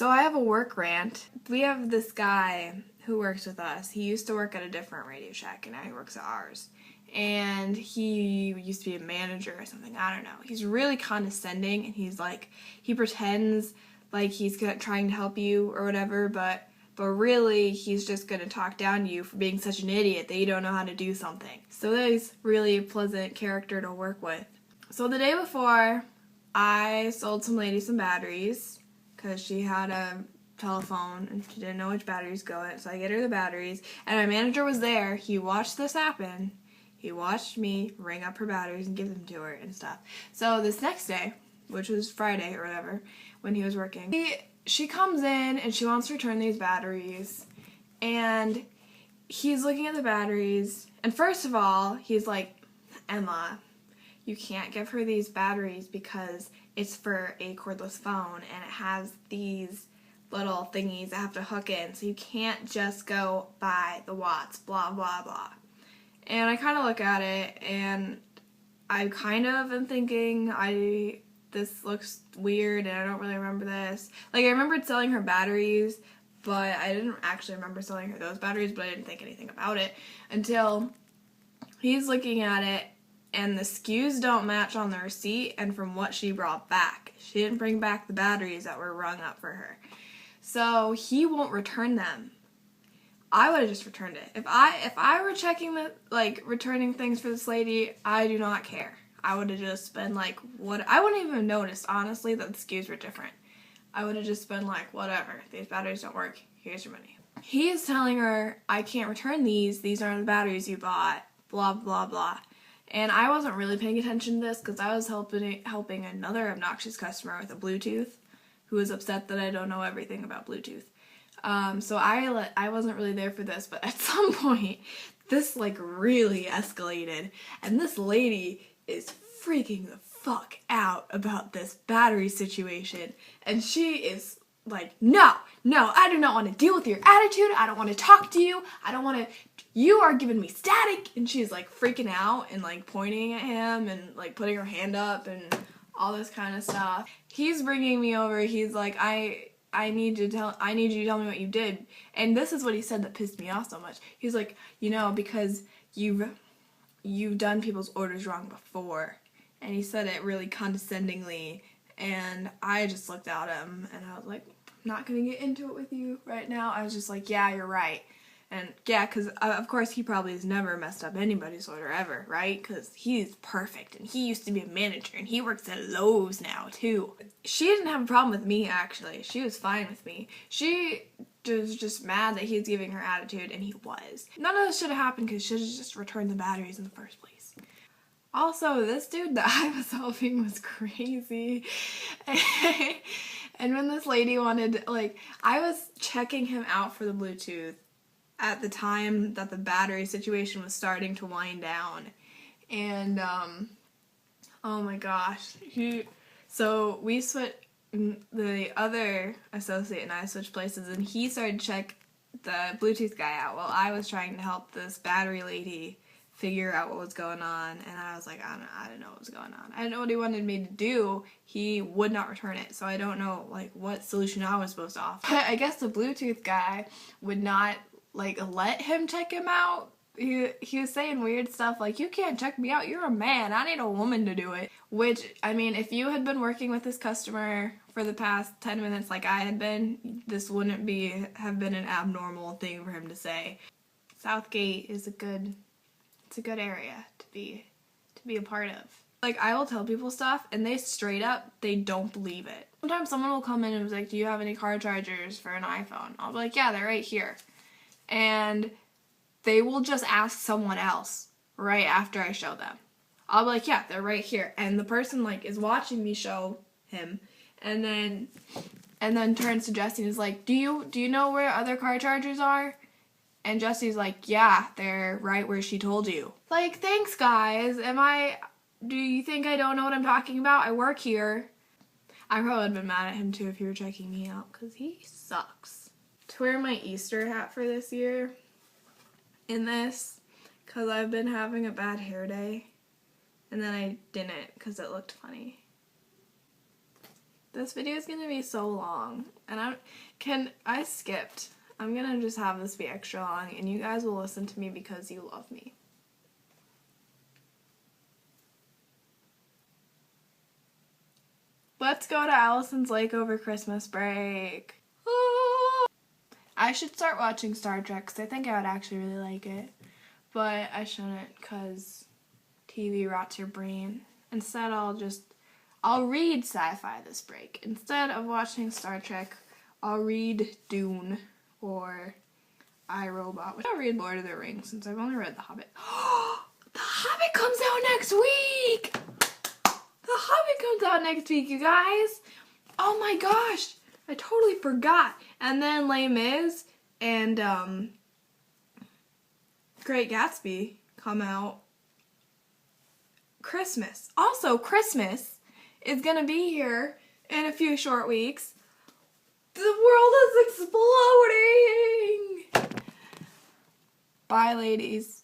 So I have a work rant. We have this guy who works with us. He used to work at a different Radio Shack, and now he works at ours. And he used to be a manager or something. I don't know. He's really condescending, and he's like, he pretends like he's trying to help you or whatever, but really he's just going to talk down to you for being such an idiot that you don't know how to do something. So he's really a pleasant character to work with. So the day before, I sold some lady some batteries because she had a telephone and she didn't know which batteries go in. So I get her the batteries, and my manager was there. He watched this happen. He watched me ring up her batteries and give them to her and stuff. So this next day, which was Friday or whatever, when he was working, she comes in and she wants to return these batteries, and he's looking at the batteries, and first of all, he's like, Emma, you can't give her these batteries because it's for a cordless phone, and it has these little thingies that have to hook in, so you can't just go by the watts, blah, blah, blah. And I kind of look at it, and I kind of am thinking, this looks weird, and I don't really remember this. Like, I remembered selling her batteries, but I didn't actually remember selling her those batteries, but I didn't think anything about it until he's looking at it, and the SKUs don't match on the receipt and from what she brought back. She didn't bring back the batteries that were rung up for her. So he won't return them. I would have just returned it. If I were checking returning things for this lady, I do not care. I would have just been like, what? I wouldn't even have noticed, honestly, that the SKUs were different. I would have just been like, whatever, these batteries don't work, here's your money. He is telling her, I can't return these aren't the batteries you bought, blah, blah, blah. And I wasn't really paying attention to this because I was helping another obnoxious customer with a Bluetooth who was upset that I don't know everything about Bluetooth. So I wasn't really there for this, but at some point, this really escalated, and this lady is freaking the fuck out about this battery situation, and she is like, no, I do not want to deal with your attitude, I don't want to talk to you, you are giving me static, and she's freaking out and pointing at him and putting her hand up and all this kind of stuff. He's bringing me over, he's like, I need you to tell me what you did. And this is what he said that pissed me off so much. He's like, because you've done people's orders wrong before. And he said it really condescendingly, and I just looked at him and I was like, I'm not gonna get into it with you right now. I was just like, yeah, you're right. And yeah, because of course he probably has never messed up anybody's order ever, right? Because he's perfect, and he used to be a manager, and he works at Lowe's now too. She didn't have a problem with me, actually. She was fine with me. She was just mad that he was giving her attitude, and he was. None of this should have happened because she should have just returned the batteries in the first place. Also, this dude that I was helping was crazy. And when this lady wanted, I was checking him out for the Bluetooth at the time that the battery situation was starting to wind down. And, oh my gosh. So we switched, the other associate and I switched places, and he started to check the Bluetooth guy out while I was trying to help this battery lady figure out what was going on. And I was like, I don't know what was going on. I didn't know what he wanted me to do. He would not return it, so I don't know, what solution I was supposed to offer. But I guess the Bluetooth guy would not let him check him out. He was saying weird stuff like, you can't check me out, you're a man, I need a woman to do it. Which, I mean, if you had been working with this customer for the past 10 minutes like I had been, this wouldn't have been an abnormal thing for him to say. Southgate is a good area to be a part of. I will tell people stuff, and they straight up, they don't believe it. Sometimes someone will come in and be like, do you have any car chargers for an iPhone? I'll be like, yeah, they're right here. And they will just ask someone else right after I show them. I'll be like, yeah, they're right here. And the person is watching me show him, and then turns to Jesse and is like, do you know where other car chargers are? And Jesse's like, yeah, they're right where she told you. Thanks guys. Do you think I don't know what I'm talking about? I work here. I probably would have been mad at him too if he were checking me out, because he sucks. To wear my Easter hat for this year in this, because I've been having a bad hair day, and then I didn't because it looked funny. This video is going to be so long, and I skipped. I'm gonna just have this be extra long, and you guys will listen to me because you love me. Let's go to Allison's Lake over Christmas break. Ah! I should start watching Star Trek because I think I would actually really like it. But I shouldn't because TV rots your brain. Instead, I'll read sci-fi this break. Instead of watching Star Trek, I'll read Dune or iRobot. I'll read Lord of the Rings since I've only read The Hobbit. The Hobbit comes out next week! The Hobbit comes out next week, you guys! Oh my gosh! I totally forgot. And then Les Mis and Great Gatsby come out Christmas. Also, Christmas is gonna be here in a few short weeks. The world is exploding! Bye, ladies.